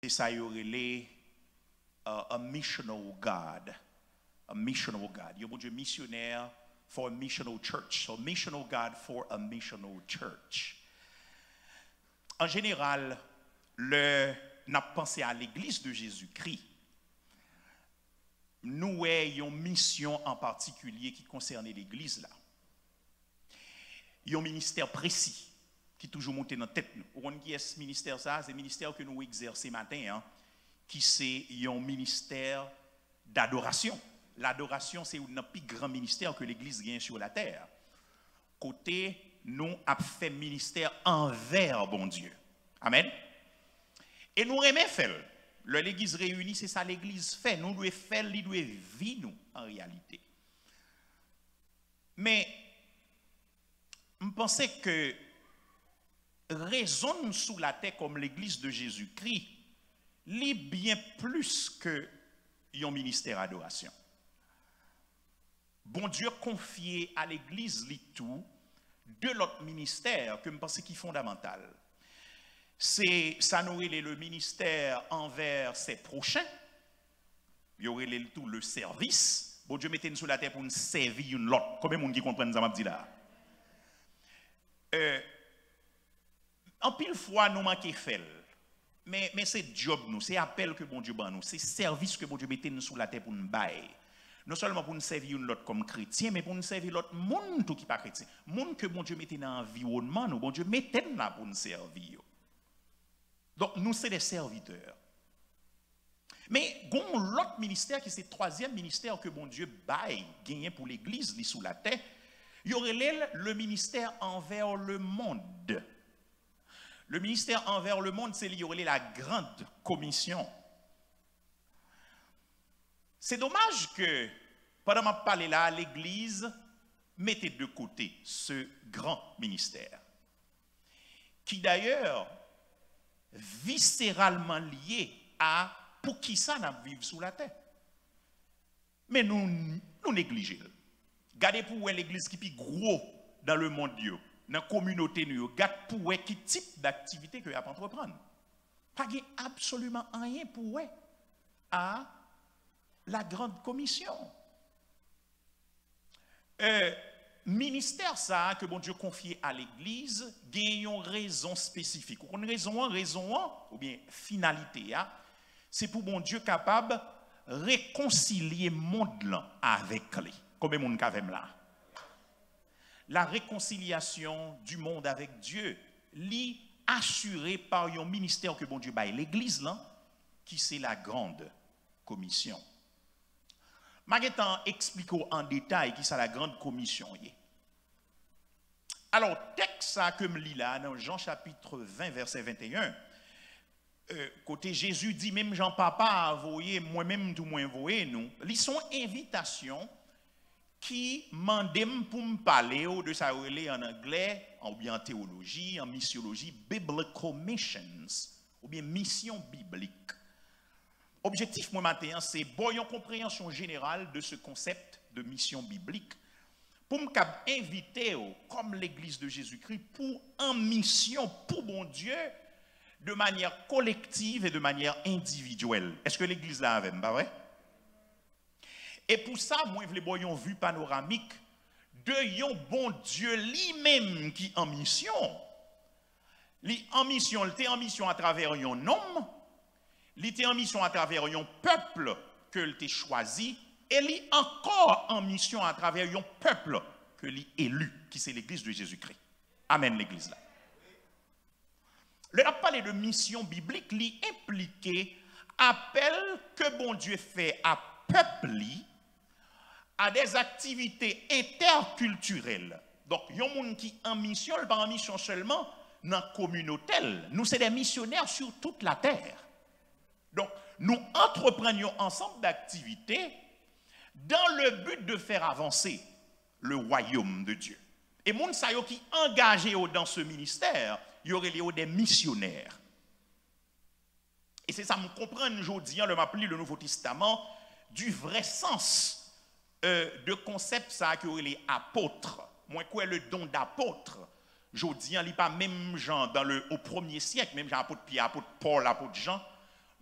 Et ça y aurait les a missional God. A missional God. Yo, bon Dieu, missionnaire for a missional church. So, missional God for a missional church. En général, n'a pensé à l'église de Jésus-Christ. Nous ayons une mission en particulier qui concerne l'église là. Il y a un ministère précis qui est toujours monté dans la tête. Vous qui est ce ministère ça? C'est le ministère que nous exerçons matin, hein, qui c'est un ministère d'adoration. L'adoration, c'est un plus grand ministère que l'église gagne sur la terre. Côté, nous avons fait ministère envers bon Dieu. Amen. Et nous aimons faire. L'église réunie, c'est ça l'église fait. Nous devons faire, nous devons vivre nous, en réalité. Mais, je pense que raisonne sous la terre comme l'église de Jésus-Christ, lit bien plus que un ministère d'adoration. Bon Dieu confié à l'église lit tout de l'autre ministère que je pense qui est fondamental. C'est ça nous le ministère envers ses prochains. Il y aurait tout le service. Bon Dieu mettez nous sur la terre pour nous servir une autre. Combien de monde qui comprennent ça m'a dit là? En pile fois nous manquons faire. Mais c'est job nous, c'est appel que bon Dieu ban nous, c'est service que bon Dieu mettez nous sur la terre pour nous bailler. Non seulement pour nous servir l'autre comme chrétien, mais pour nous servir l'autre monde tout qui pas chrétien. Monde que bon Dieu mettez dans l'environnement, nous bon Dieu mettez là pour nous servir. Donc nous c'est des serviteurs. Mais gon l'autre ministère qui c'est le troisième ministère que bon Dieu baille gagné pour l'église li sous la terre, il y aurait le ministère envers le monde. Le ministère envers le monde, c'est la grande commission. C'est dommage que, pendant que je parle là, l'Église mettait de côté ce grand ministère, qui d'ailleurs, viscéralement lié à pour qui ça n'a vivre sous la terre. Mais nous négligeons. Regardez pour l'Église qui est plus gros dans le monde, dans la communauté, regardez pour quel type d'activité que vous avez entreprendre. Pas absolument rien pour à la grande commission. Ministère ça que bon Dieu confie à l'église, gagne une raison spécifique. Une raison ou bien finalité, c'est pour bon Dieu capable de réconcilier le monde avec lui. Combien de monde kavem là? La réconciliation du monde avec Dieu, li assurée par un ministère que bon Dieu baille l'église là, qui c'est la grande commission. Magetan explique en détail qui c'est la grande commission. Alors, texte ça que me lis là dans Jean chapitre 20 verset 21, côté Jésus dit même Jean papa envoyé moi-même tout moins envoyé nous, ils sont invitations qui mandem pour me parler de ça en anglais, en bien en théologie, en missiologie, biblical missions ou bien mission biblique. Objectif moi matin, c'est une compréhension générale de ce concept de mission biblique pour me inviter comme l'église de Jésus-Christ pour en mission pour bon Dieu de manière collective et de manière individuelle. Est-ce que l'église là avait pas vrai? Et pour ça, moi je voulais une vue panoramique de yon bon Dieu lui-même qui en mission. Li en mission, il était en mission à travers un homme. Il était en mission à travers un peuple que l'il a choisi, et il est encore en mission à travers un peuple que l'il a élu, qui c'est l'église de Jésus-Christ. Amen, l'église là. Le parler de mission biblique, il implique appel que bon Dieu fait à peuple à des activités interculturelles. Donc, il y a des gens qui en mission, pas en mission seulement dans la communauté. Nous, c'est des missionnaires sur toute la terre. Donc, nous entreprenions ensemble d'activités dans le but de faire avancer le royaume de Dieu. Et les gens qui sont engagés dans ce ministère, il y aurait des missionnaires. Et c'est ça, je comprends aujourd'hui, le m'appelle le Nouveau Testament, du vrai sens de concept ça qui aurait les apôtres. Moi, quoi le don d'apôtre? Aujourd'hui, il n'y a pas même Jean au premier siècle, même Jean, apôtre Pierre, apôtre Paul, apôtre Jean.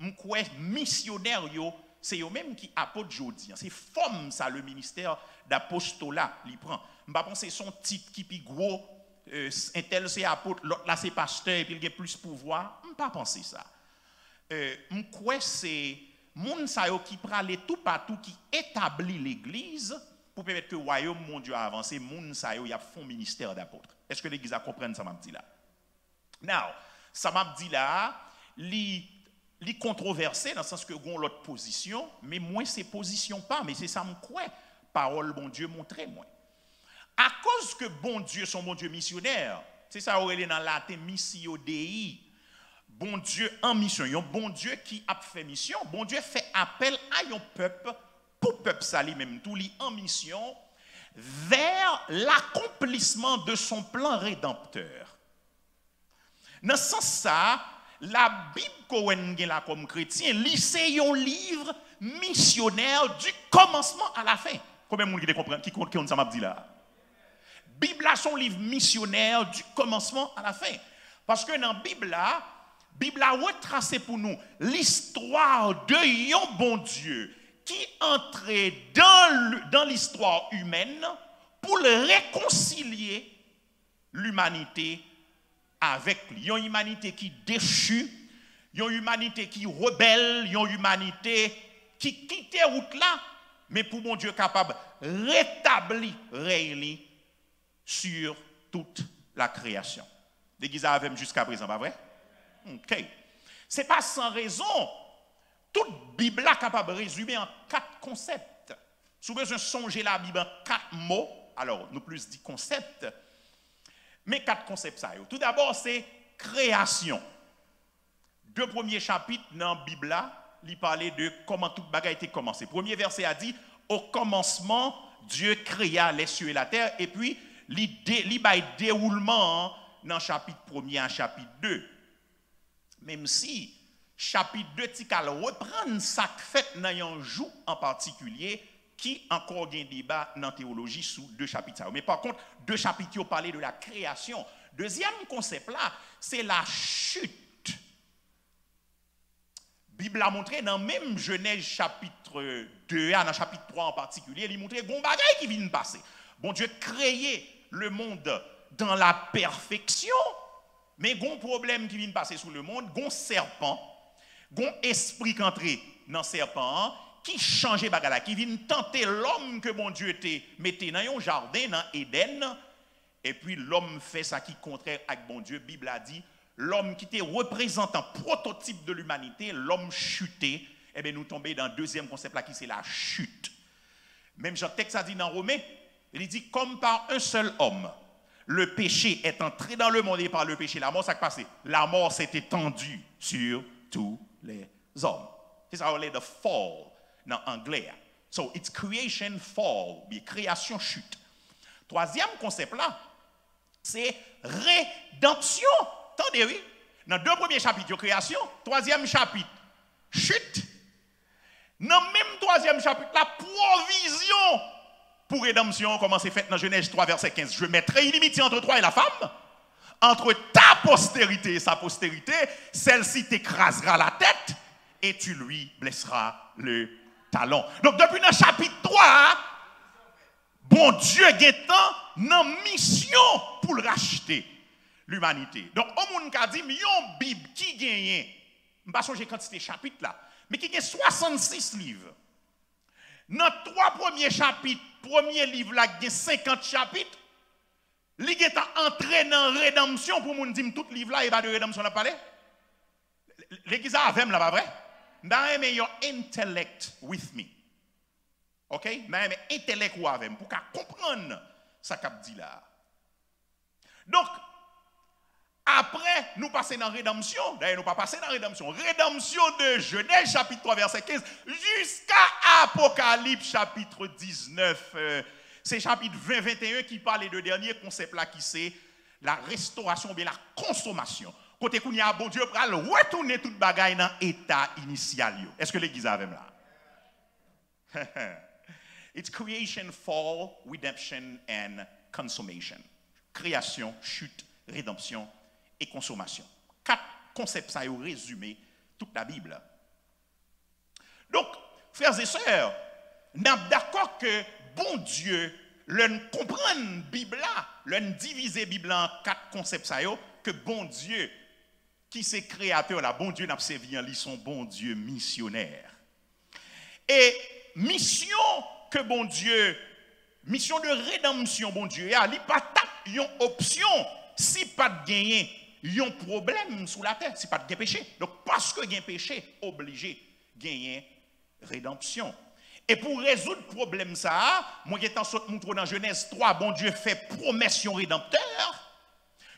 m'kwe missionnaire yo, c'est eux même qui apôtre jodi. C'est forme ça le ministère d'apostolat li prend. M'pa penser son titre qui pi gros un tel c'est apôtre, l'autre là c'est pasteur et puis il a plus pouvoir, m'pa penser ça. M'kwe c'est moun sa yo qui prale tout partout qui établit l'église pour permettre que le royaume mon Dieu a avancé, moun sa yo y a fond ministère d'apôtre. Est-ce que l'église a compris ça m'a dit là? Now, ça m'a dit là, li controversé dans le sens que gon l'autre position, mais moi c'est position pas, mais c'est ça me croit. Parole bon Dieu montré moi. À cause que bon Dieu son bon Dieu missionnaire, c'est ça aurait dans latin missio Dei. Bon Dieu en mission, un bon Dieu qui a fait mission, bon Dieu fait appel à un peuple pour peuple ça lui-même tout li en mission vers l'accomplissement de son plan rédempteur. Dans ce sens ça, la Bible qu'on a là comme chrétien, c'est un livre missionnaire du commencement à la fin. Combien de monde qui comprend qui compte ça m'a dit là? Bible là son livre missionnaire du commencement à la fin. Parce que dans Bible a retracé pour nous l'histoire de un bon Dieu qui entrait dans l'histoire humaine pour réconcilier l'humanité avec lui. Une humanité qui déchue, une humanité qui rebelle, une humanité qui quitte la route là, mais pour mon Dieu capable de rétablir réellement sur toute la création. L'église avec jusqu'à présent, pas vrai? Ok. Ce n'est pas sans raison. Toute Bible est capable de résumer en 4 concepts. Si vous besoin songer la Bible en 4 mots, alors nous plus dit concepts. Mais 4 concepts ça. Tout d'abord, c'est création. 2 premiers chapitres dans la Bible, il parlait de comment toute bagaille a été commencée. Premier verset a dit, au commencement, Dieu créa les cieux et la terre. Et puis, il y a déroulement dans le chapitre 1er et chapitre 2. Même si, chapitre 2, il reprend ça fait dans un jour en particulier, qui encore a un débat dans la théologie sous 2 chapitres. Mais par contre, 2 chapitres qui ont parlé de la création. Deuxième concept là, c'est la chute. La Bible a montré dans même Genèse chapitre 2, dans chapitre 3 en particulier, il a montré bon bagaille qui vient de passer. Bon Dieu créé le monde dans la perfection, mais gon problème qui vient de passer sous le monde, gon serpent, gon esprit qui entre dans le serpent, qui changeait bagala, qui vient tenter l'homme que bon Dieu te mettait dans un jardin, dans Éden, et puis l'homme fait ça qui est contraire avec bon Dieu. La Bible a dit, l'homme qui était représentant prototype de l'humanité, l'homme chuté, et bien nous tombons dans le deuxième concept là qui c'est la chute. Même Jean texte a dit dans Romains, il dit comme par un seul homme, le péché est entré dans le monde et par le péché, la mort, ça qui passé. La mort s'est étendue sur tous les hommes. C'est ça, on dit the fall dans l'anglais. So, it's creation fall, création chute. Troisième concept là, c'est rédemption. Attendez, oui. Dans 2 premiers chapitres, création. 3e chapitre, chute. Dans le même 3e chapitre, la provision pour rédemption, comment c'est fait dans Genèse 3, verset 15. Je mettrai inimitié entre toi et la femme, entre ta postérité et sa postérité, celle-ci t'écrasera la tête et tu lui blesseras le talon. Donc depuis le chapitre 3, bon Dieu guettant dans mission pour le racheter l'humanité. Donc au monde qui a dit une Bible qui gagne, je ne sais pas si j'ai quantité de chapitres là, mais qui gagne 66 livres. Dans 3 premiers chapitres, premier livre là qui a 50 chapitres, il est entré dans la rédemption pour nous dire tout livre là, il va de rédemption à parler. L'église a avec là, pas vrai? Dans your intellect with me. OK? Dans intellect ou avec pour comprendre ça qu'a dit là. Donc après nous passer dans rédemption, d'ailleurs nous pas passer dans rédemption. Rédemption de Genèse chapitre 3 verset 15 jusqu'à Apocalypse chapitre 19. C'est chapitre 20-21 qui parle de dernier concept là qui c'est la restauration ou bien la consommation. Côté qu'on y a bon Dieu pour retourner toute bagaille dans l'état initial. Est-ce que l'église a même là? It's creation, fall, redemption and consummation. Création, chute, rédemption et consommation. 4 concepts ça ont résumé toute la Bible. Donc, frères et sœurs, nous sommes d'accord que bon Dieu, l'on comprend la Bible là, l'on divise la Bible en 4 concepts, que bon Dieu, qui c'est créateur là, bon Dieu n'a pas servi en lui, son bon Dieu missionnaire. Et mission que bon Dieu, mission de rédemption, bon Dieu, il n'y a pas une option si pas de gagner, il y a un problème sous la terre, si pas de péché. Donc, parce que il y a un péché, obligé de gagner rédemption. Et pour résoudre le problème, ça, moi, qui est montré dans Genèse 3, bon Dieu fait promesse au rédempteur.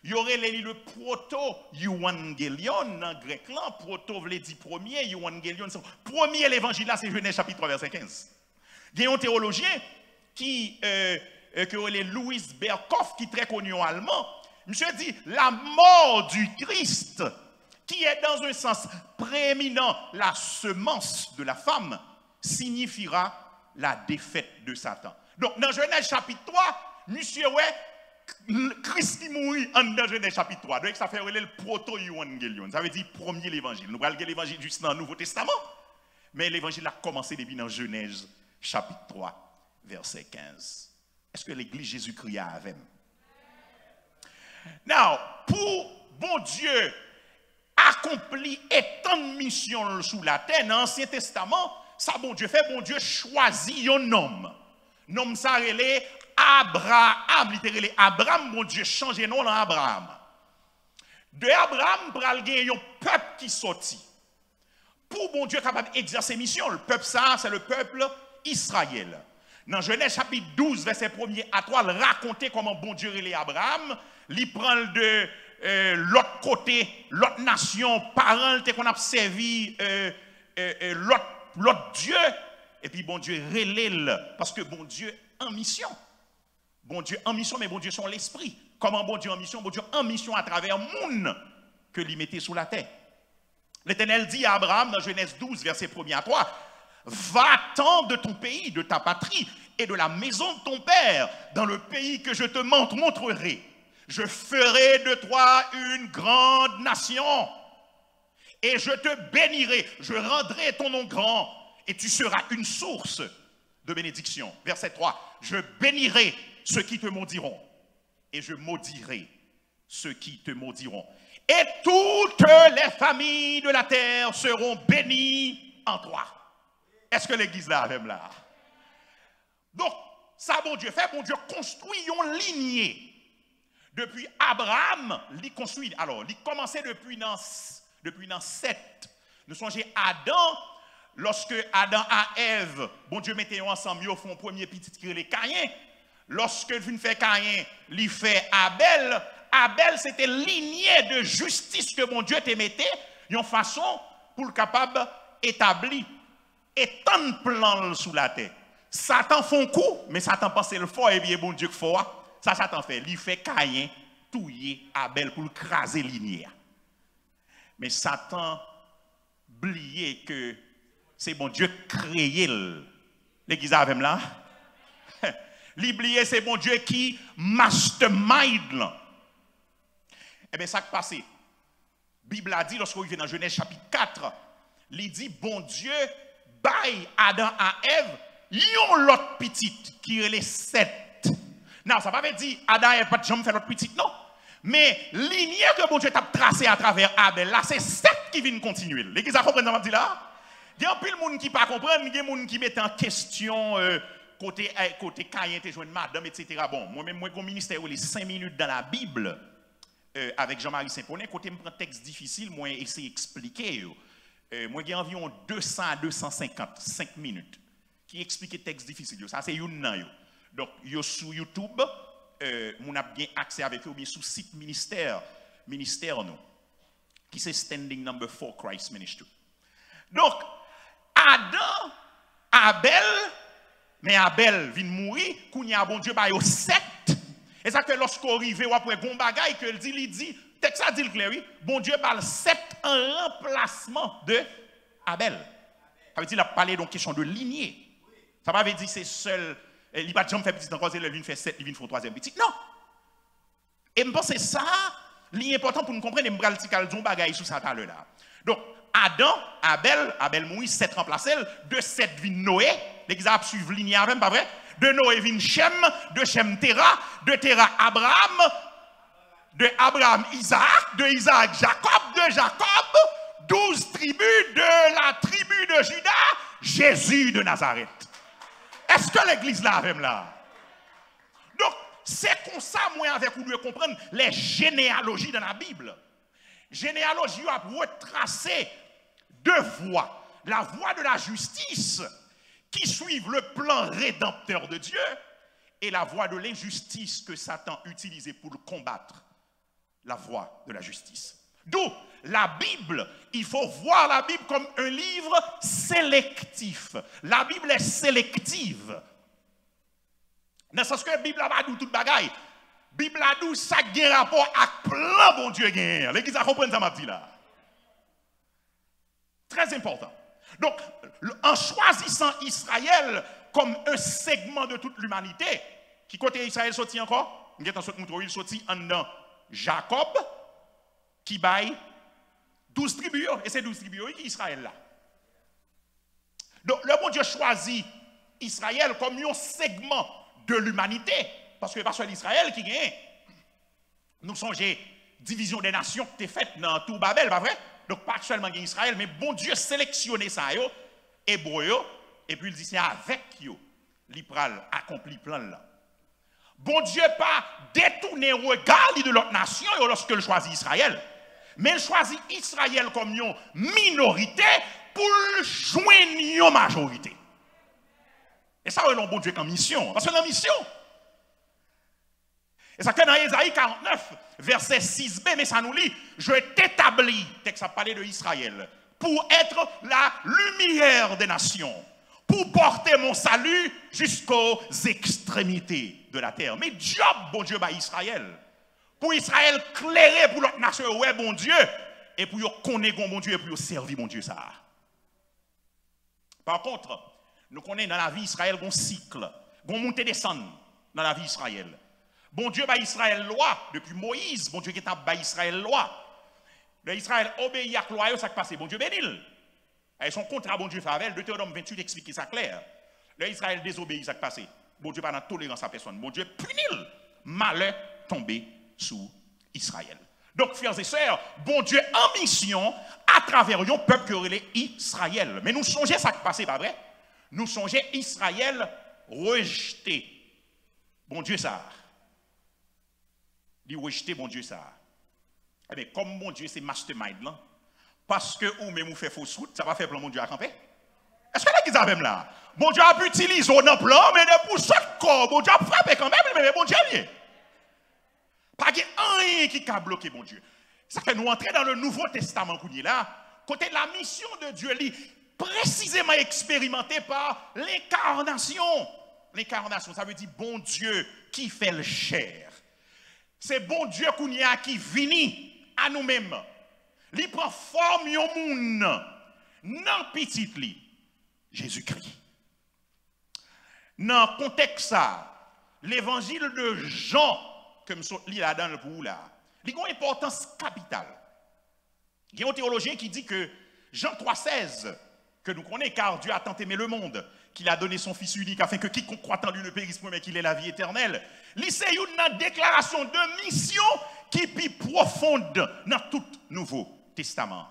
Il y aurait le proto-evangélion en grec là, proto veut dire premier, evangélion, premier l'évangile là, c'est Genèse chapitre 3, verset 15. Il y a un théologien qui est Louis Berkhoff, qui est très connu en allemand. Monsieur dit, la mort du Christ, qui est dans un sens prééminent la semence de la femme, signifiera la défaite de Satan. Donc, dans Genèse chapitre 3, monsieur, ouais, Christ qui mourit dans Genèse chapitre 3. Donc, ça fait le proto-évangélion. Ça veut dire premier l'évangile. Nous allons l'évangile juste dans le Nouveau Testament. Mais l'évangile a commencé depuis dans Genèse chapitre 3, verset 15. Est-ce que l'église Jésus-Christ a avec? Now, pour bon Dieu accompli étant de mission sous la terre, dans l'Ancien Testament, ça bon Dieu fait, bon Dieu choisit un homme. Nom ça relé Abraham, littéralement Abraham, bon Dieu change nom en Abraham. De Abraham, pral gen un peuple qui sorti. Pour bon Dieu capable d'exercer mission, le peuple ça, c'est le peuple Israël. Dans Genèse chapitre 12, verset 1er à 3, il raconte comment bon Dieu relé Abraham, il prend de l'autre côté, l'autre nation, parents qu'on a servi l'autre Dieu, et puis bon Dieu relève, parce que bon Dieu en mission. Bon Dieu en mission, mais bon Dieu sont l'esprit. Comment bon Dieu en mission? Bon Dieu en mission à travers le monde que lui mettait sous la terre. L'Éternel dit à Abraham dans Genèse 12, verset 1er à 3, va-t'en de ton pays, de ta patrie et de la maison de ton père, dans le pays que je te montrerai. Je ferai de toi une grande nation et je te bénirai, je rendrai ton nom grand et tu seras une source de bénédiction. Verset 3, je bénirai ceux qui te maudiront et je maudirai ceux qui te maudiront. Et toutes les familles de la terre seront bénies en toi. Est-ce que l'église là, même là? Donc, ça, bon Dieu fait, bon Dieu construit une lignée. Depuis Abraham, il construit. Alors, il commençait depuis dans 7. Nous songez Adam, lorsque Adam et Ève, bon Dieu mettait ensemble, ils font premier petit qui est les Caïn. Lorsque il fait Caïn, il fait Abel. Abel, c'était lignée de justice que mon Dieu te mettait, une façon pour le capable établir et tant de plans sous la terre. Satan fait un coup, mais Satan pense le fort et bien bon Dieu que fort. Ça, Satan fait. Il fait Caïn, touiller Abel pour craser lignée. Mais Satan oubliait que c'est bon Dieu créé l'église avec là. L'oublier c'est bon Dieu qui mastermind. Eh bien, ça qui passe. La Bible a dit, lorsqu'on vient dans Genèse chapitre 4, il dit, bon Dieu, baille Adam à Ève, yon l'autre petite, qui est les 7. Non, ça ne veut pas dire Adam et Ève pas de jamais faire l'autre petite, non. Mais lignée que bon Dieu t'a tracée à travers Abel, là, c'est 7 qui viennent continuer. L'église a compris ce que je dis là? Il y a un peu de monde qui ne comprend pas, il y a des gens qui mettent en question côté Caïn, t'es joué madame, etc. Bon, moi-même, moi, comme ministère, les 5 minutes dans la Bible, avec Jean-Marie Saint-Poney, côté me prend texte difficile, moi essayer d'expliquer. Moi j'ai environ 200 à 250 5 minutes qui explique texte difficile. Ça c'est une nan yo. Donc yo sur YouTube, mon a bien accès avec eux bien sous site ministère nous qui c'est standing number 4 Christ Ministry. Donc Adam, Abel, mais Abel vient mourir, kounya bon Dieu ba yo 7. Et ça que lorsqu'on arrive après bon bagay que il dit texte ça dit clair oui, bon Dieu parle 7 en remplacement de Abel. Ça veut dire il a parlé donc question de lignée. Ça va veut dire c'est seul il pas jamais fait petit encore il vient faire 7, il vient faire troisième petit. Non. Et me pense ça, l'important pour nous comprendre me bral ti kal don bagay sous ça tout à l'heure là. Donc Adam, Abel Moïse, 7 remplacé, de 7 vin Noé, l'église a suivi ligne avec, pas vrai? De Noé vin Shem, de Shem Terah, de Terah Abraham, de Abraham Isaac, de Isaac Jacob, de Jacob, 12 tribus, de la tribu de Juda, Jésus de Nazareth. Est-ce que l'église là avec là? Donc, c'est comme ça, moi, avec vous devez comprendre les généalogies dans la Bible. Généalogie a retracé 2 voies. La voie de la justice, qui suivent le plan rédempteur de Dieu, et la voie de l'injustice que Satan utilisait pour le combattre. La voie de la justice. D'où la Bible, il faut voir la Bible comme un livre sélectif. La Bible est sélective. Dans le sens que la Bible a pas dit toute bagaille. La Bible a dit ça qui a rapport à plan bon Dieu gagne. L'église a compris ça m'a dit là. Très important. Donc, en choisissant Israël comme un segment de toute l'humanité, qui côté Israël sorti encore? Il sorti en dedans Jacob, qui baille 12 tribus, et c'est 12 tribus qui Israël là. Donc, le bon Dieu choisit Israël comme un segment de l'humanité, parce que pas seulement Israël qui gagne. Nous songez division des nations qui était faite dans tout Babel, pas vrai? Donc, pas seulement Israël, mais bon Dieu sélectionné ça, hébreu, et puis il dit c'est avec eux, l'Ipral accomplit plan là. Bon Dieu pas détourné le regard de l'autre nation lorsque il choisit Israël. Mais il choisit Israël comme une minorité pour joindre une majorité. Et ça, c'est un bon Dieu comme mission. Parce que c'est une mission. Et ça fait dans Ésaïe 49, verset 6b, mais ça nous lit, je t'établis, texte a parlé de Israël, pour être la lumière des nations, pour porter mon salut jusqu'aux extrémités de la terre. Mais job, bon Dieu, bah Israël. Pour Israël, clairer pour l'autre nation, ouais, bon Dieu, et pour connaître bon Dieu, et pour servir bon Dieu, ça. Par contre, nous connaissons dans la vie Israël un cycle, un montée descendre dans la vie Israël. Bon Dieu, bah Israël loi, depuis Moïse, bon Dieu qui a bah Israël loi. Israël obéit à la loi, ça qui passe, bon Dieu bénil. Et son contrat, bon Dieu fait avec, Deutéronome 28 explique ça clair. Israël désobéit, ça qui passe. Bon Dieu pas dans tolérance à personne. Bon Dieu punit, malheur tombé sous Israël. Donc, frères et sœurs, bon Dieu en mission à travers un peuple qui aurait Israël. Mais nous songeons ça qui passe, pas vrai? Nous songeons Israël rejeté. Bon Dieu ça. Dit rejeté, bon Dieu ça. Eh bien, comme mon Dieu c'est mastermind là, parce que ou même vous fait fausse route, ça va faire plan mon Dieu à camper. Est-ce que là qu'ils avaient là? Bon Dieu a pu utiliser un plan, mais pour chaque corps, bon Dieu a frappé quand même, mais bon Dieu est. Pas qu'il y ait rien qui a bloqué mon Dieu. Ça fait nous entrer dans le Nouveau Testament qu'on est là, côté la mission de Dieu, précisément expérimentée par l'incarnation. L'incarnation, ça veut dire bon Dieu qui fait le chair. C'est bon Dieu qui vient à nous-mêmes. Il prend forme de monde dans petit lit, Jésus-Christ. Dans le contexte ça, l'évangile de Jean, comme je là dans le pour là, il a une importance capitale. Il y a un théologien qui dit que Jean 3,16, que nous connaissons, car Dieu a tant aimé le monde, qu'il a donné son Fils unique, afin que quiconque croit en lui ne périsse point, mais qu'il ait la vie éternelle. C'est une déclaration de mission qui est plus profonde dans tout Nouveau Testament.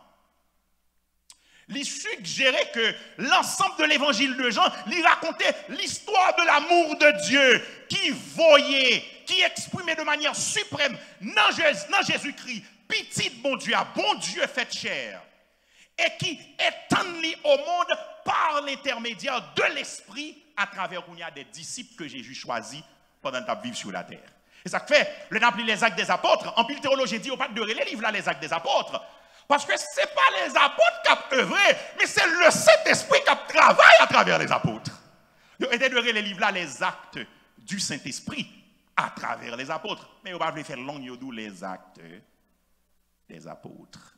Il suggérait que l'ensemble de l'évangile de Jean, il racontait l'histoire de l'amour de Dieu qui voyait, qui exprimait de manière suprême dans Jésus-Christ, petit bon Dieu fait chair, et qui étend au monde par l'intermédiaire de l'Esprit à travers des disciples que Jésus choisit pendant qu'il vivre sur la terre. Et ça fait, le appelé les actes des apôtres, en pile théologie dit, on pas de les livres là, les actes des apôtres. Parce que ce n'est pas les apôtres qui ont œuvré, mais c'est le Saint-Esprit qui travaille à travers les apôtres. Il était de les livres là, les actes du Saint-Esprit à travers les apôtres. Mais on va faire long, les actes des apôtres.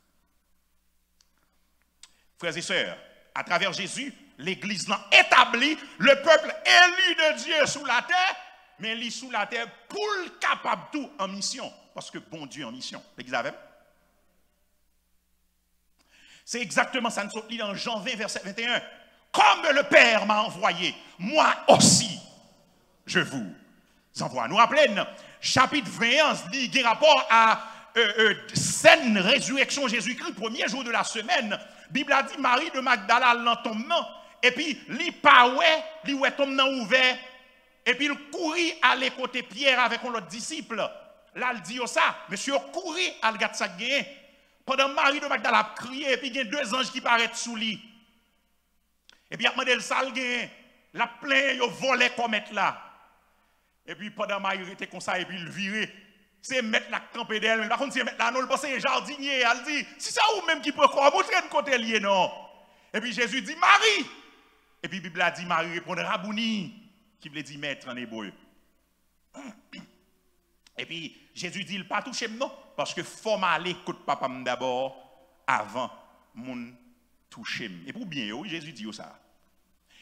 Frères et sœurs, à travers Jésus, l'Église l'a établi, le peuple élu de Dieu sous la terre, mais il est sous la terre pour le capable tout en mission. Parce que bon Dieu en mission. L'Église avait. C'est exactement ça, nous lit dans Jean 20, verset 21. Comme le Père m'a envoyé, moi aussi, je vous envoie. Nous rappelons, chapitre 21, il y a rapport à scène résurrection Jésus-Christ, premier jour de la semaine. La Bible a dit Marie de Magdala l'entombement, et puis il paouait, il ouais tombement ouvert, et puis il courit à les côté Pierre avec l'autre disciple. Là, il dit ça, monsieur courit à le gars ça gagné. Pendant Marie de Magdala a crié, et puis il y a deux anges qui paraissent sous lui. Et puis il a demandé le sale gagné, la plein, il volait comme être là. Et puis pendant Marie était comme ça, et puis il virait. C'est mettre la campée d'elle, mais par contre, c'est mettre la non, le passer jardinier. Elle dit, si ça ou même qui peut croire, montrer de côté lié, non. Et puis Jésus dit, Marie. Et puis la Bible a dit, Marie répond, Rabouni, qui veut dire maître en hébreu. Et puis Jésus dit, il pas touché non, parce que faut m'aller écoute papa d'abord, avant mon toucher. Et pour bien, oui, Jésus dit ça.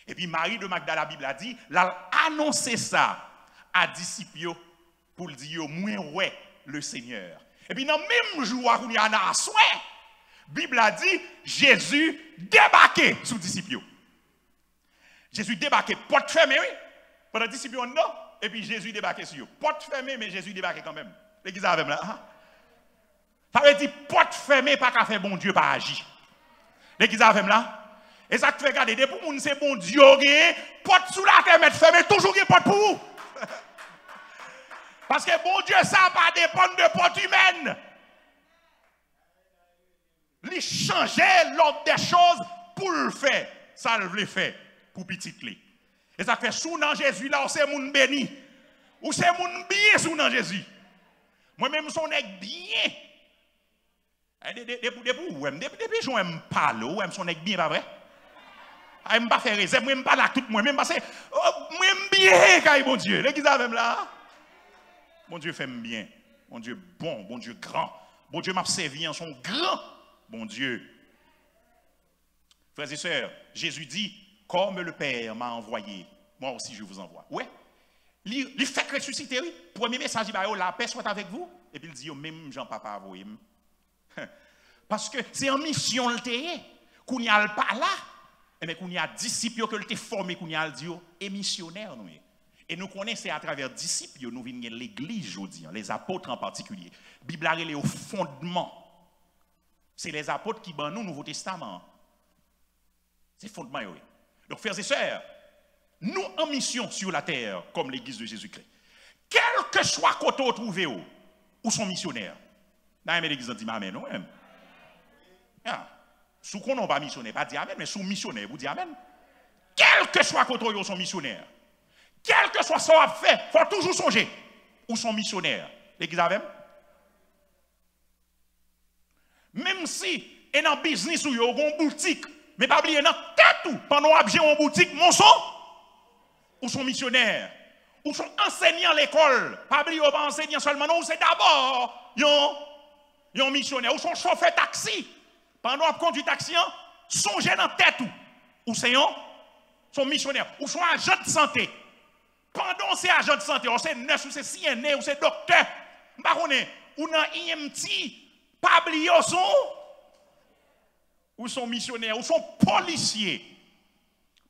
Et puis Marie de Magdala, la Bible a dit, elle a annoncé ça à disciples pour le dire, moi, ouais, le Seigneur. Et puis dans le même jour où il y en a un soin, la Bible a dit, Jésus débarqué sous disciples. Jésus débarqué, porte fermée, oui. Pendant les disciples, non. Et puis Jésus débarqué sur eux. Porte fermée, mais Jésus débarqué quand même. L'église avec là. Ça veut dire, porte fermée, pas qu'à faire bon Dieu, pas agir. L'église avec là. Et ça fait regarder, depuis que c'est bon Dieu, porte sous la terre, mettre fermée, toujours une porte pour vous. Parce que bon Dieu, ça va pas dépendre de porte humaine. Il changeait l'ordre des choses pour le faire. Ça le fait pour petit clé. Et ça fait sous dans Jésus là, c'est mon béni. Ou c'est mon bien sous dans Jésus. Moi-même, son nèg bien. Depuis je m'aime parler, ou son nèg bien, pas vrai? Je ne pas faire réserve, je ne pas là tout moi même parce que moi bien quand bon Dieu. L'église avec là. Bon Dieu fait bien. Bon Dieu bon, bon Dieu grand. Bon Dieu m'a servi en son grand. Bon Dieu. Frères et sœurs, Jésus dit, comme le Père m'a envoyé, moi aussi je vous envoie. Ouais. Il fait ressusciter, oui. Premier message, il dit, la paix soit avec vous. Et puis il dit, même Jean-Papa envoyé. Parce que c'est en mission le terre. Qu'on n'y a pas là. Mais qu'on y a disciples que le formé, qu'on y a le dit, et missionnaire nous. Et nous connaissons à travers disciples, nous venons l'église aujourd'hui, les apôtres en particulier. La Bible est au fondement. C'est les apôtres qui bandent nous Nouveau Testament. C'est le fondement. Oui. Donc, frères et sœurs, nous en mission sur la terre, comme l'église de Jésus-Christ, quel que soit côté où trouvé où sont missionnaires. Dans l'église, on dit amen, non? Sous qu'on n'a pas missionnaire, pas dire amen, mais sous missionnaire, vous dites amen. Quel que soit côté où sont missionnaires, quel que soit ce qu'on a fait, il faut toujours songer où sont missionnaires. L'église a même. Même si, et dans le business où il y a une boutique, mais pas oublier, dans tête pendant que j'ai une boutique, mon son, où sont missionnaires, où sont enseignants à l'école, pas oublier, pas enseignants seulement, non, c'est d'abord, ils sont missionnaires, où sont chauffeurs taxi, pendant qu'on conduit taxi, songez dans tête où c'est sont missionnaires, où sont agents de santé. Pendant ces agents de santé, ou c'est nurse, ou c'est CNA, ou c'est docteur, ou dans IMT, pas oublier, ou sont missionnaires, ou sont policiers.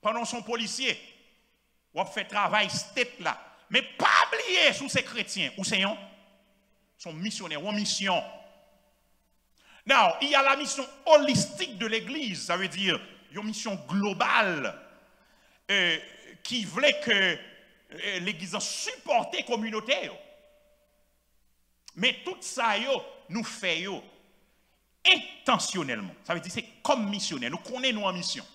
Pendant sont policiers, ou fait travail state là. Mais pas oublier sous ces chrétiens, ou c'est sont missionnaires, ou en mission. Now, il y a la mission holistique de l'Église, ça veut dire une mission globale qui voulait que l'Église supporte la communauté. Mais tout ça, nous faisons intentionnellement. Ça veut dire c'est comme missionnaire. Nous connaissons en mission.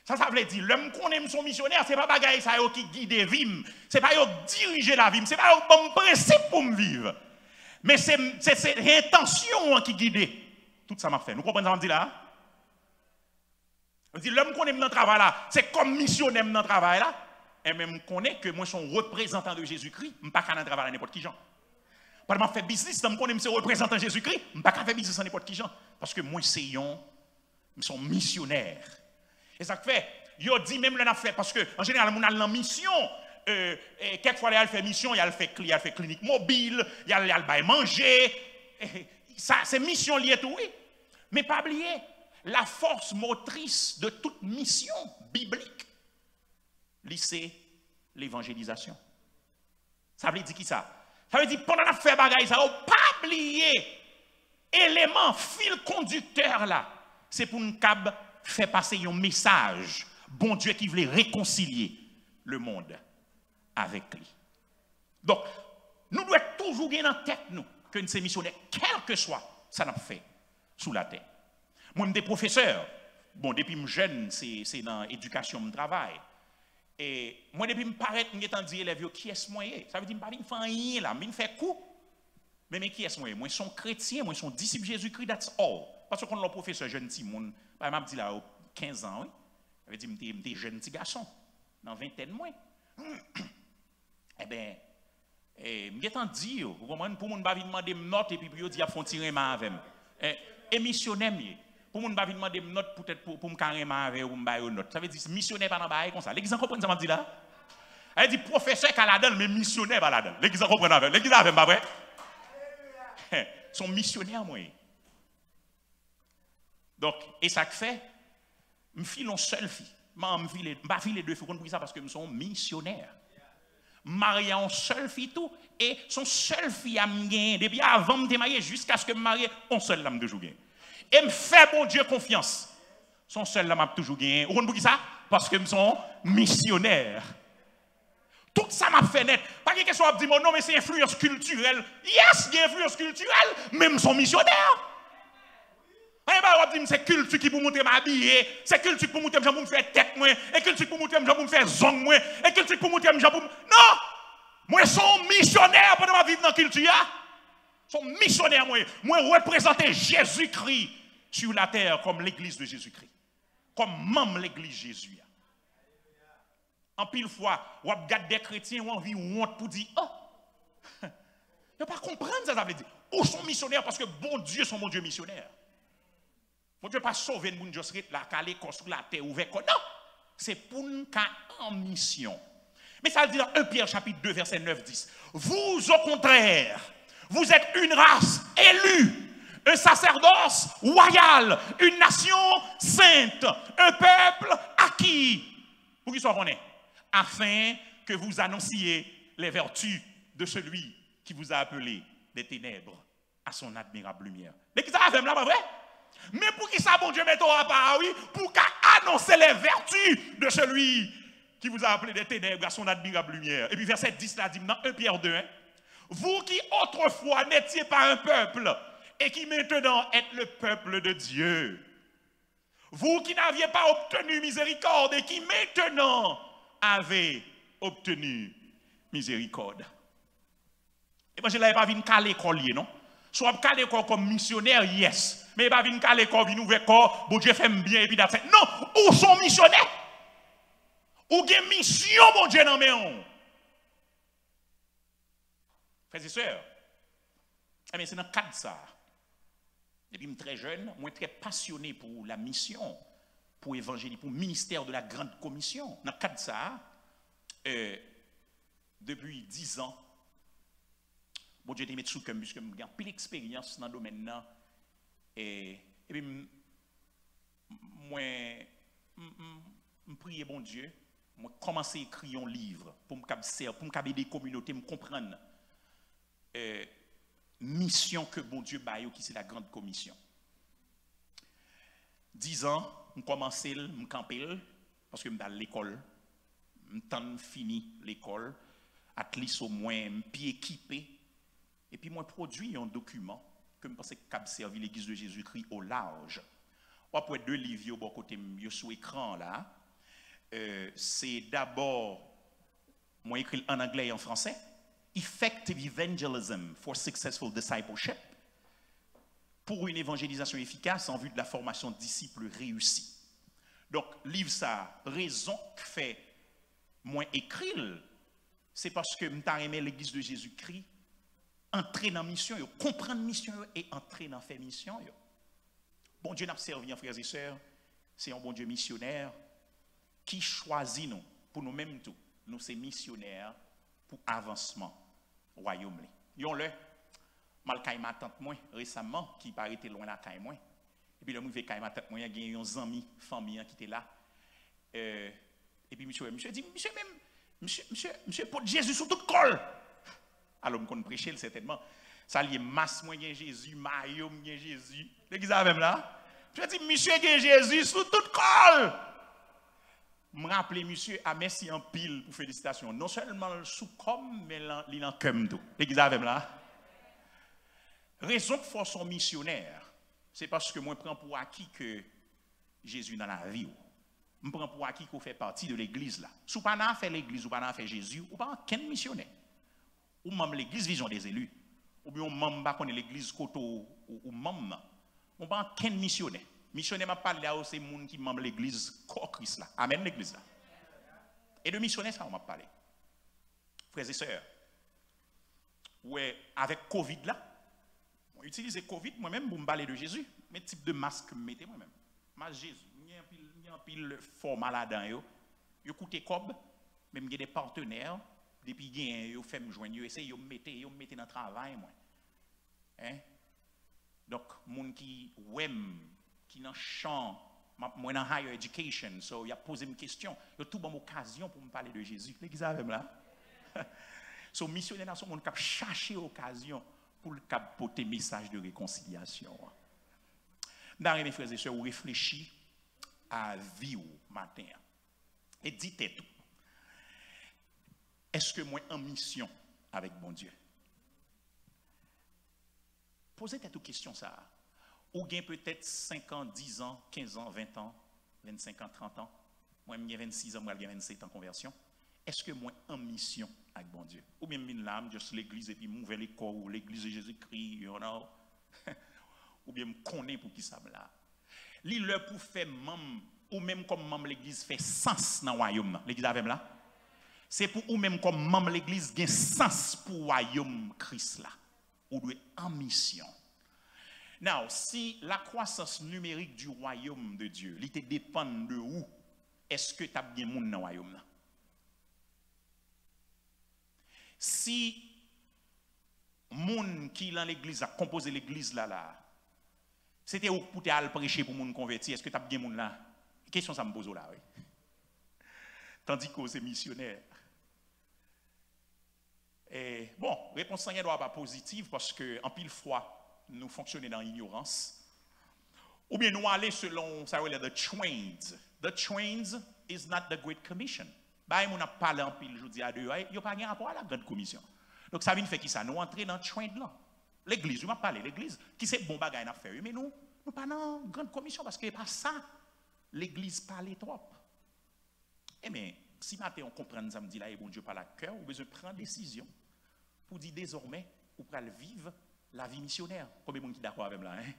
Ça veut dire, l'homme qu'on aime son missionnaire, ce n'est pas bagaille ça qui guide la vie. Ce n'est pas diriger la vie. Ce n'est pas un bon principe pour me vivre. Mais c'est l'intention qui guide. Tout ça m'a fait. Nous comprenons ce que je dis là? Je dis, l'homme qu'on aime dans le travail là, c'est comme missionnaire dans le travail là. Et même connaît que moi, je suis représentant de Jésus-Christ. Je ne peux pas faire travail à n'importe qui gens. Pas de faire business, je connais que représentant de Jésus-Christ. Je ne peux pas faire business à n'importe qui gens. Parce que moi, je suis missionnaire. Et ça fait, il dit même le fait, parce qu'en général, on a la mission. Quelquefois, il fait mission, il fait clinique mobile, il a manger. Ça, c'est mission liée tout, oui. Mais pas oublier, la force motrice de toute mission biblique, c'est l'évangélisation. Ça veut dire qui ça? Ça veut dire pendant la fait bagaille, ça ne pas oublier élément, fil conducteur là. C'est pour nous faire passer un message. Bon Dieu qui voulait réconcilier le monde avec lui. Donc, nous devons toujours gagner en tête nous que nous sommes missionnaires, quel que soit ça n'a fait sous la terre. Moi, je suis professeur. Bon, depuis que je suis jeune, c'est dans l'éducation que je travaille. Et moi, depuis que je parais, je suis dit élèves, qui est-ce moi? Ça veut dire que je ne fais rien là, je fais coup. Mais qui est-ce moi? Moi, je suis chrétien, moi, je suis disciple de Jésus-Christ, that's all. Parce que quand le professeur jeune petit monde, par exemple, dit là, 15 ans, oui. Ça veut dire que je suis jeune petit garçon, dans 20 mois. Eh bien, je suis dit, vous comprenez, pour ne pas demander une note et puis pour dire font tirer ma avec et missionnaire, pour ne pas demander une note peut-être pour me carrer ma avec ou me bailler une note. Ça veut dire missionnaire pas dans bail comme ça. L'église comprend ça m'a dit là. Elle dit professeur Caladel mais missionnaire pas là-dedans. L'église comprend avec. L'église avec pas vrai. Sont missionnaires moi. Donc et ça que fait me file une seule fille. M'a file deux filles pour ça parce que nous sommes missionnaires. Marié en seule fille tout et son seule fille a gagné depuis avant de me marier jusqu'à ce que me marie on seul l'a toujours gagné et me fait bon Dieu confiance son seul l'a toujours gagné vous comprenez ça parce que nous sommes missionnaires tout ça m'a fait net pas que question à dire non mais c'est influence culturelle yes il y a influence culturelle même son missionnaire c'est culture qui pour montrer m'habiller, c'est culture pour montrer pour me faire tête moi, et culture pour montrer pour me faire zong moi, et culture pour montrer pour non, moi sont missionnaire pendant ma vie dans la culture, sont missionnaire moi représenter Jésus-Christ sur la terre comme l'église de Jésus-Christ, comme même l'église Jésus. En pile fois, on regarde des chrétiens ou envie honte pour dire oh, ne pas comprendre ça veut dire. Où sont missionnaires parce que bon Dieu sont mon Dieu missionnaire. Mon Dieu pas sauver nous juste la caler construire la terre ouverte. Non, c'est pour nous en mission. Mais ça veut dire dans 1 Pierre chapitre 2 verset 9-10. Vous au contraire, vous êtes une race élue, un sacerdoce royal, une nation sainte, un peuple acquis. Pour qui soit qu'on est, afin que vous annonciez les vertus de celui qui vous a appelé des ténèbres à son admirable lumière. Mais qui ça fait là, pas vrai? Mais pour qui ça, bon Dieu, met à part, oui, pour annoncer les vertus de celui qui vous a appelé des ténèbres à son admirable lumière. Et puis verset 10 là dit dans 1 Pierre 2, hein, vous qui autrefois n'étiez pas un peuple et qui maintenant êtes le peuple de Dieu. Vous qui n'aviez pas obtenu miséricorde et qui maintenant avez obtenu miséricorde. Et moi je ne l'avais pas vu qu'à l'école, non? Soit qu'à l'école comme missionnaire, yes. Mais pas venir qu'à l'école, venir ouvrir corps, bon Dieu fait bien et puis d'après. Non, où sont missionnaires? Où gen mission, bon Dieu, dans mes on. Frères et sœurs, c'est dans le cadre de ça. Depuis que je suis très jeune, moi très passionné pour la mission, pour évangéliser, pour le ministère de la grande commission. Dans le cadre de ça, depuis 10 ans, bon Dieu, je mis sous comme puisque j'ai plus d'expérience dans le domaine là. Et puis, moi, je prie bon Dieu, moi commencer à écrire un livre pour me aider des communautés, me comprendre mission que bon Dieu baille qui c'est la grande commission. 10 ans, je commence à me camper parce que je suis dans l'école, je suis fini l'école, à least au moins je suis équipé et puis moi produit un document que je pense que cap servi l'église de Jésus-Christ au large. Après deux livres bon côté sur écran là. C'est d'abord moi écrit en anglais et en français. Effective Evangelism for Successful Discipleship. Pour une évangélisation efficace en vue de la formation de disciples réussis. Donc livre ça raison que fait moi écrit c'est parce que m'ta aimé l'église de Jésus-Christ entrer dans la mission, comprendre la mission et entrer dans la mission. Bon Dieu n'a pas servi en frères et sœurs, c'est un bon Dieu missionnaire qui choisit nous, pour nous-mêmes tout. Nous sommes missionnaires pour avancement royaume. Yon le, mal kay ma tante moi récemment qui paraît loin la kay moi Et puis, là, je vais quand même moi, il y a un ami, famille qui était là. Et puis, monsieur dit, monsieur, pour Jésus sous toute colle. Alors, je me prêcher certainement. Ça lié masse, moi, Jésus, maillot, Jésus. L'église même là. Je dis, monsieur, Jésus sous toute colle. Je me rappelle, monsieur, à merci en pile pour félicitations. Non seulement sous comme, mais il en comme tout. L'église même là. Raison pour son missionnaire, c'est parce que moi, je prends pour acquis que Jésus dans la vie. Je prends pour acquis qu'on fait partie de l'église là. Si vous n'avez pas fait l'église, ou pas fait Jésus, ou pas aucun missionnaire. Ou même l'église vision des élus. Ou bien même pas connaît l'église côté ou même. On pas aucun missionnaire. Missionnaire m'a parlé là c'est monde qui membre l'église corps Christ là. Amen l'église là. Et de missionnaire ça on m'a parlé. Frères et sœurs. Ouais, avec Covid là, on utilise Covid moi-même pour me parler de Jésus, mais type de masque que mettez moi-même. Masque Jésus, il y a un pile format là-dedans yo. Yo coûté cob, même il y a des partenaires depuis gain yo fait me joindre, yo essayer yo mettre dans travail moi. Hein? Donc moun qui qui dans champ moi dans higher education, so il a posé une question, il a tout bonne occasion pour me parler de Jésus. L'église avec là. So missionnaire dans son monde qui chercher occasion pour le porter message de réconciliation. Dans mes frères et sœurs, vous réfléchissez à vie au matin et dites tout. Est-ce que moi en mission avec mon Dieu? Posez-vous toute question ça. Ou bien peut-être 5 ans, 10 ans, 15 ans, 20 ans, 25 ans, 30 ans. Moi, j'ai 26 ans, moi, j'ai 27 ans en conversion. Est-ce que moi en mission avec bon Dieu? Ou bien une lame, juste l'église et puis m'ouvrir les corps ou l'église de Jésus-Christ, you know? Ou bien me connaître pour qui ça me là. L'île pour faire membre, ou même comme membre l'église fait sens dans le royaume. L'église avec là? C'est pour ou même comme membre l'église gain sens pour le royaume Christ là. Ou doit en mission. Now, si la croissance numérique du royaume de Dieu, il dépend de où, est-ce que tu as bien monde dans le royaume là? Si moun qui dans l'église a composé l'église là, c'était pour te prêcher pour moun converti, est-ce que tu as bien moun là? Question ça me pose là, oui. Tandis que c'est missionnaire. Et bon, réponse ne doit pas positive parce que en pile fois nous fonctionnons dans l'ignorance. Ou bien nous aller selon ça the trains. The trains is not the Great Commission. Bah, on a parlé en pile, je dis à deux, il n'y a pas de rapport à la grande commission. Donc ça vient faire qui ça? Nous entrer dans le train là. L'église, je m'a parlé, l'église, qui c'est bon bagage à faire, mais nous pas dans la grande commission parce que pas ça. L'église parle trop. Eh bien, si matin on comprend ça me dit là, et bon Dieu par la cœur, on besoin de prendre décision pour dire désormais, ou pour vivre la vie missionnaire. Combien de monde qui est d'accord avec moi là, hein?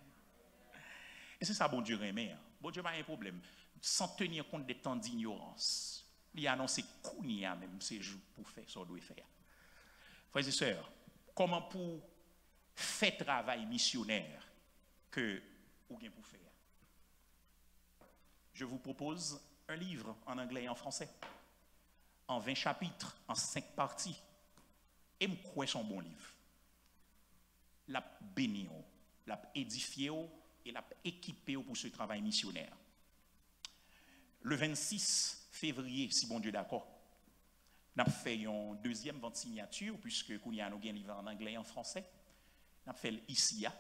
Et c'est ça, bon Dieu remet. Bon Dieu n'a pas un problème. Sans tenir compte des temps d'ignorance. Il a annoncé qu'il y a même ces jours pour faire ce qu'on doit faire. Frères et sœurs, comment pour faire travail missionnaire que vous avez pour faire? Je vous propose un livre en anglais et en français, en 20 chapitres, en 5 parties. Et je crois que c'est un bon livre. L'a béni, l'a édifié et l'a équipé pour ce travail missionnaire. Le 26 février, si bon Dieu d'accord, nous avons fait une deuxième vente signature, puisque nous avons un livre en anglais et en français. Nous avons fait ICIA.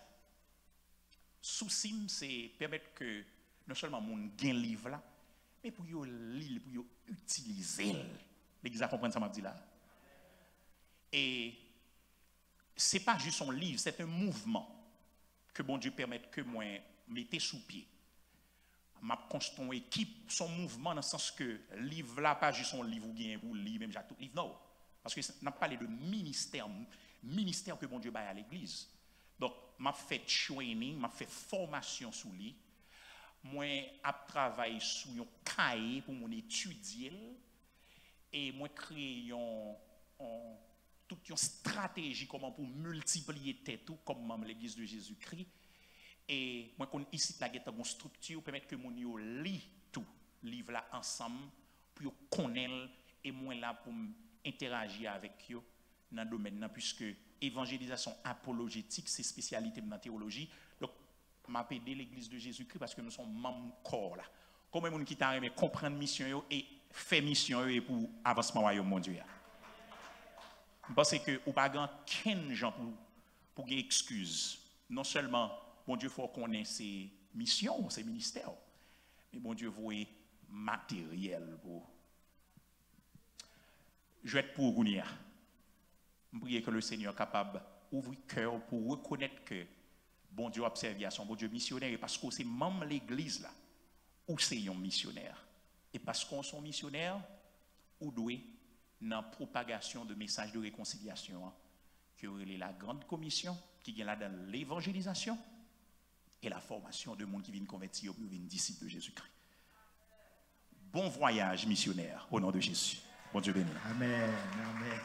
Souci, c'est permettre que non seulement mon gain livre là, mais pour yo lire, pour yo utiliser. L'église a compris ça m'a dit là. Et c'est pas juste un livre, c'est un mouvement que bon Dieu permette que moi mette sous pied. M'a construit une équipe, son mouvement dans le sens que livre là pas juste un livre ou bien pour lire même tout livre non, parce que n'a parlé de ministère que bon Dieu baille à l'église. Donc m'a fait training, m'a fait formation sous lui. Moi a travaillé sur un cahier pour mon étudier et moi créé toute une stratégie comment pour multiplier tête tout comme membre l'église de Jésus-Christ. Et moi, ici, la guette une structure permettre que mon yo lit tout livre là ensemble pour connaître et moi là pour interagir avec eux dans le domaine là puisque évangélisation apologétique c'est spécialité dans la théologie. Donc m'a aidé l'église de Jésus-Christ parce que nous sommes membres corps là. Comment les gens qui t'ont comprendre mission et faire mission et pour avancement royaume mon Dieu. Parce que ou pas grand ken gens pour des excuses. Non seulement bon Dieu faut connaître ses missions, ses ministères, mais bon Dieu voit matériel pour. Je vais être pour vous. Je prie que le Seigneur soit capable d'ouvrir le cœur pour reconnaître que bon Dieu observe son bon Dieu missionnaire et parce que c'est même l'église là où c'est un missionnaire. Et parce qu'on est missionnaire, ou doit dans la propagation de messages de réconciliation, qui est la grande commission, qui est là dans l'évangélisation et la formation de monde qui viennent convertir pour devenir disciples de Jésus-Christ. Bon voyage missionnaire au nom de Jésus. Bon Dieu béni. Amen. Amen.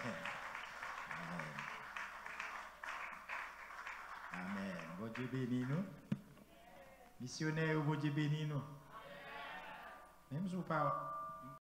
Amen. Bon Dieu béni nous. Missionnaire, bon Dieu béni nous. Même si vous pas